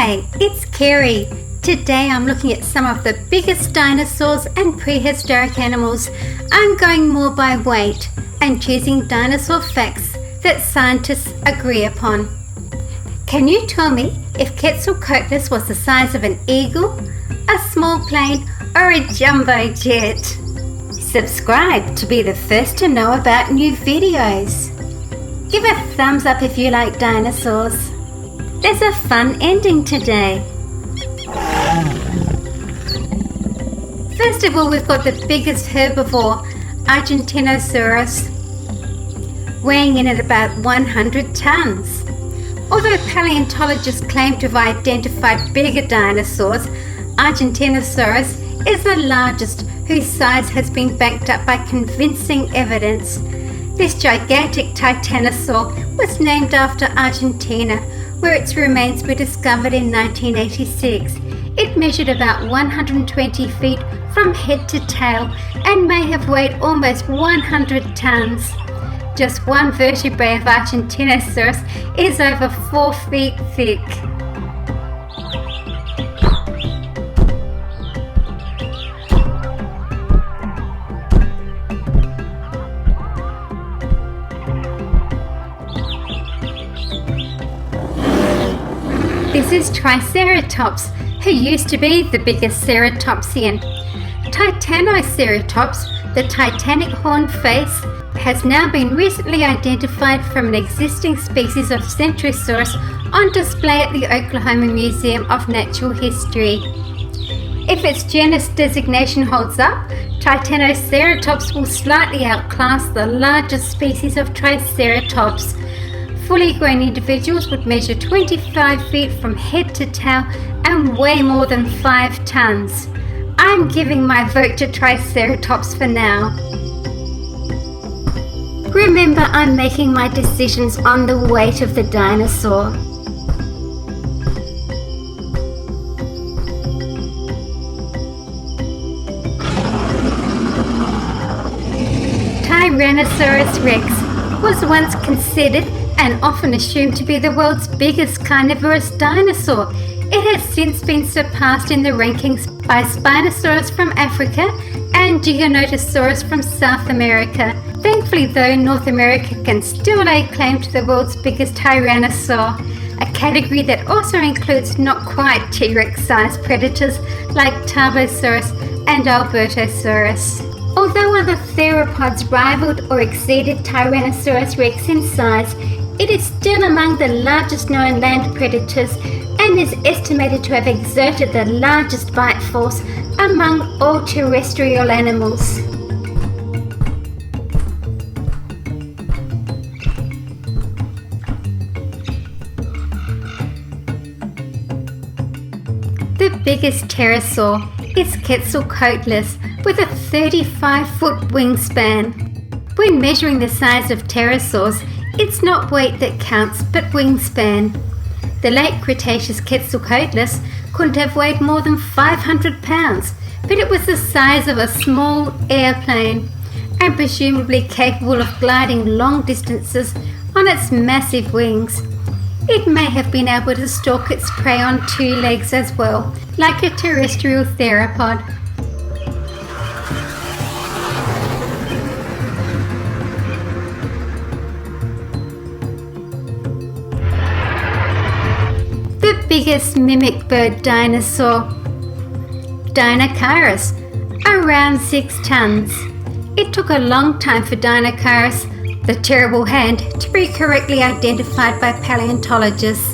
Hi, it's Kerry. Today I'm looking at some of the biggest dinosaurs and prehistoric animals. I'm going more by weight and choosing dinosaur facts that scientists agree upon. Can you tell me if Quetzalcoatlus was the size of an eagle, a small plane, or a jumbo jet? Subscribe to be the first to know about new videos. Give a thumbs up if you like dinosaurs. There's a fun ending today. First of all, we've got the biggest herbivore, Argentinosaurus, weighing in at about 100 tons. Although paleontologists claim to have identified bigger dinosaurs, Argentinosaurus is the largest, whose size has been backed up by convincing evidence. This gigantic titanosaur was named after Argentina, where its remains were discovered in 1986. It measured about 120 feet from head to tail and may have weighed almost 100 tons. Just one vertebrae of Argentinosaurus is over 4 feet thick. This is Triceratops, who used to be the biggest ceratopsian. Titanoceratops, the titanic horned face, has now been recently identified from an existing species of Centrosaurus on display at the Oklahoma Museum of Natural History. If its genus designation holds up, Titanoceratops will slightly outclass the largest species of Triceratops. Fully grown individuals would measure 25 feet from head to tail and weigh more than 5 tons. I'm giving my vote to Triceratops for now. Remember, I'm making my decisions on the weight of the dinosaur. Tyrannosaurus rex was once considered and often assumed to be the world's biggest carnivorous dinosaur. It has since been surpassed in the rankings by Spinosaurus from Africa and Giganotosaurus from South America. Thankfully though, North America can still lay claim to the world's biggest Tyrannosaur, a category that also includes not quite T-Rex sized predators like Tarbosaurus and Albertosaurus. Although other theropods rivaled or exceeded Tyrannosaurus rex in size, it is still among the largest known land predators and is estimated to have exerted the largest bite force among all terrestrial animals. The biggest pterosaur is Quetzalcoatlus with a 35-foot wingspan. When measuring the size of pterosaurs, it's not weight that counts, but wingspan. The late Cretaceous Quetzalcoatlus couldn't have weighed more than 500 pounds, but it was the size of a small airplane and presumably capable of gliding long distances on its massive wings. It may have been able to stalk its prey on 2 legs as well, like a terrestrial theropod. The biggest mimic bird dinosaur, Dinosaurus, around 6 tons. It took a long time for Dinosaurus, the terrible hand, to be correctly identified by paleontologists.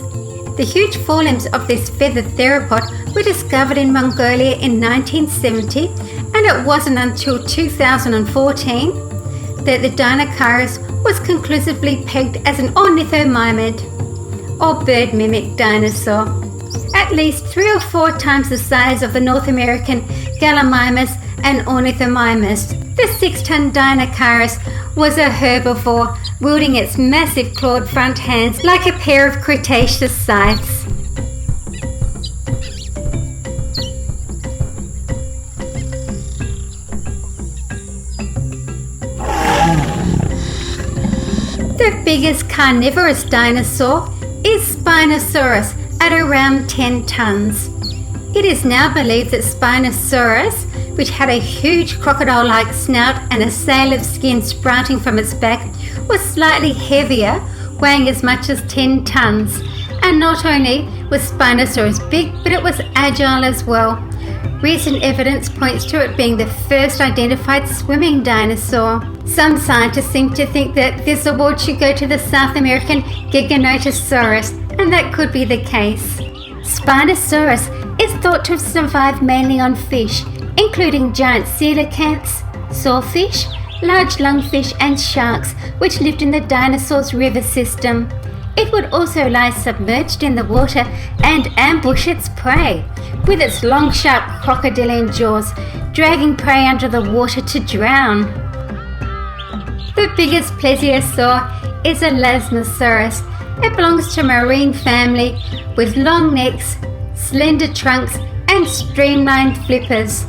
The huge forelimbs of this feathered theropod were discovered in Mongolia in 1970, and it wasn't until 2014 that the Dinosaurus was conclusively pegged as an ornithomimid, or bird mimic dinosaur. At least 3 or 4 times the size of the North American Gallimimus and Ornithomimus, the 6-ton Dinosaurus was a herbivore, wielding its massive clawed front hands like a pair of Cretaceous scythes. The biggest carnivorous dinosaur is Spinosaurus, at around 10 tons. It is now believed that Spinosaurus, which had a huge crocodile-like snout and a sail of skin sprouting from its back, was slightly heavier, weighing as much as 10 tons. And not only was Spinosaurus big, but it was agile as well. Recent evidence points to it being the first identified swimming dinosaur. Some scientists seem to think that this award should go to the South American Giganotosaurus, and that could be the case. Spinosaurus is thought to have survived mainly on fish, including giant coelacanths, sawfish, large lungfish and sharks, which lived in the dinosaurs' river system. It would also lie submerged in the water and ambush its prey, with its long sharp crocodilian jaws, dragging prey under the water to drown. The biggest plesiosaur is Elasmosaurus. It belongs to a marine family with long necks, slender trunks and streamlined flippers.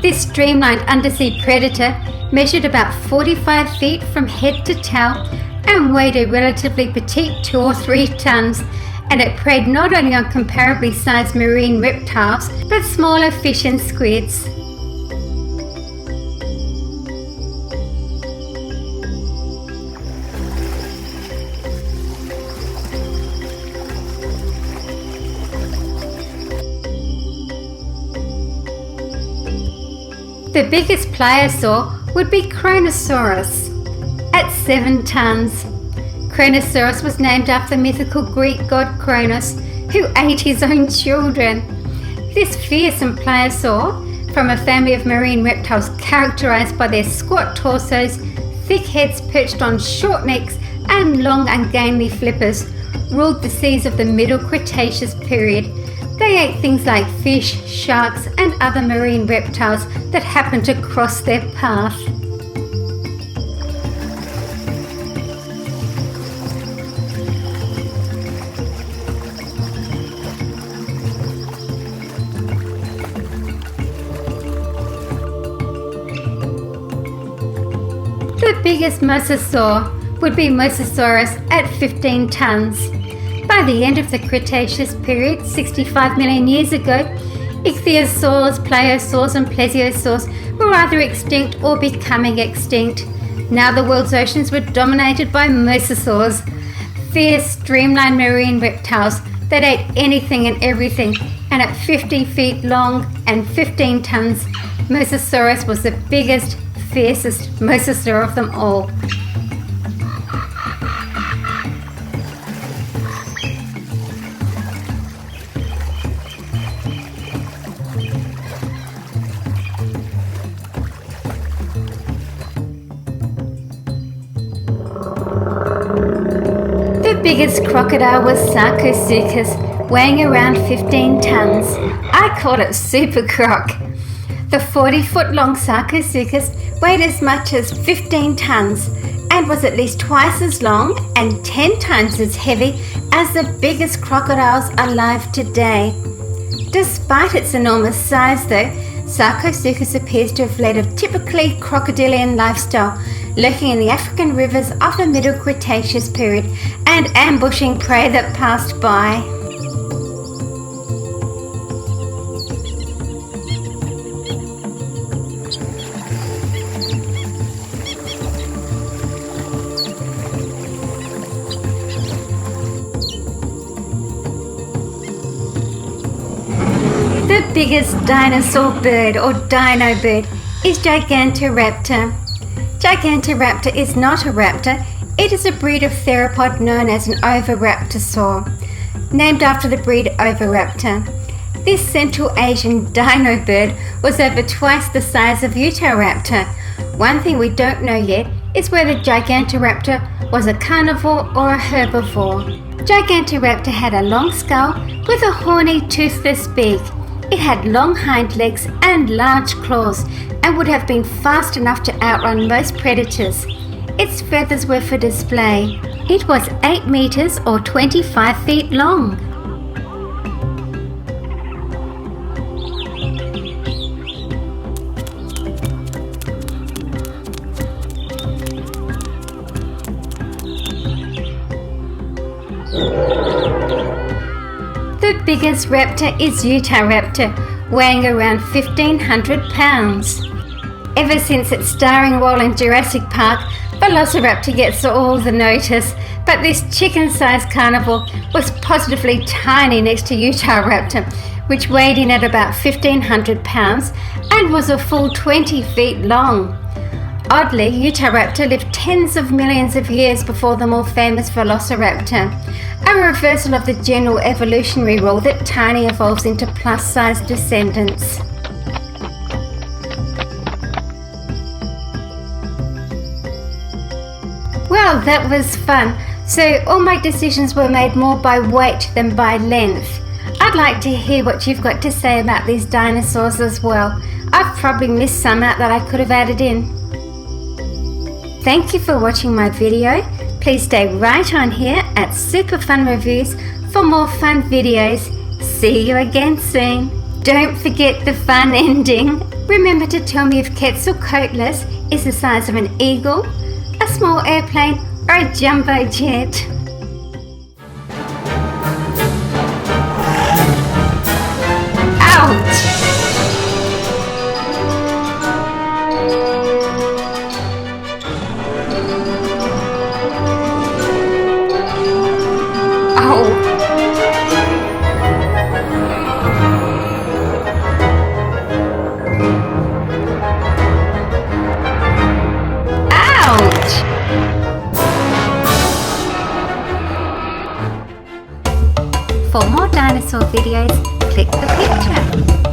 This streamlined undersea predator measured about 45 feet from head to tail and weighed a relatively petite 2 or 3 tons, and it preyed not only on comparably sized marine reptiles but smaller fish and squids. The biggest pliosaur would be Kronosaurus at 7 tons. Kronosaurus was named after the mythical Greek god Kronos, who ate his own children. This fearsome pliosaur, from a family of marine reptiles characterized by their squat torsos, thick heads perched on short necks, and long ungainly flippers, ruled the seas of the Middle Cretaceous period. They ate things like fish, sharks, and other marine reptiles that happened to cross their path. The biggest mosasaur would be Mosasaurus at 15 tons. By the end of the Cretaceous period, 65 million years ago, ichthyosaurs, pliosaurs and plesiosaurs were either extinct or becoming extinct. Now the world's oceans were dominated by mosasaurs, fierce, streamlined marine reptiles that ate anything and everything, and at 50 feet long and 15 tons, Mosasaurus was the biggest, fiercest mosasaur of them all. The biggest crocodile was Sarcosuchus, weighing around 15 tons. I call it Super Croc. The 40-foot-long Sarcosuchus weighed as much as 15 tons and was at least twice as long and 10 times as heavy as the biggest crocodiles alive today. Despite its enormous size, though, Sarcosuchus appears to have led a typically crocodilian lifestyle, lurking in the African rivers of the Middle Cretaceous period and ambushing prey that passed by. The biggest dinosaur bird or dino bird is Gigantoraptor. Gigantoraptor is not a raptor, it is a breed of theropod known as an oviraptorosaur, named after the breed Oviraptor. This Central Asian dino bird was over twice the size of Utahraptor. One thing we don't know yet is whether Gigantoraptor was a carnivore or a herbivore. Gigantoraptor had a long skull with a horny, toothless beak. It had long hind legs and large claws and would have been fast enough to outrun most predators. Its feathers were for display. It was 8 meters or 25 feet long. The biggest raptor is Utahraptor, weighing around 1,500 pounds. Ever since its starring role in Jurassic Park, Velociraptor gets all the notice, but this chicken-sized carnivore was positively tiny next to Utahraptor, which weighed in at about 1,500 pounds and was a full 20 feet long. Oddly, Utahraptor lived tens of millions of years before the more famous Velociraptor, a reversal of the general evolutionary rule that tiny evolves into plus-sized descendants. Well, that was fun. So all my decisions were made more by weight than by length. I'd like to hear what you've got to say about these dinosaurs as well. I've probably missed some out that I could have added in. Thank you for watching my video. Please stay right on here at Super Fun Reviews for more fun videos. See you again soon. Don't forget the fun ending. Remember to tell me if Quetzalcoatlus is the size of an eagle, a small airplane, or a jumbo jet. Ouch! For more dinosaur videos, click the picture.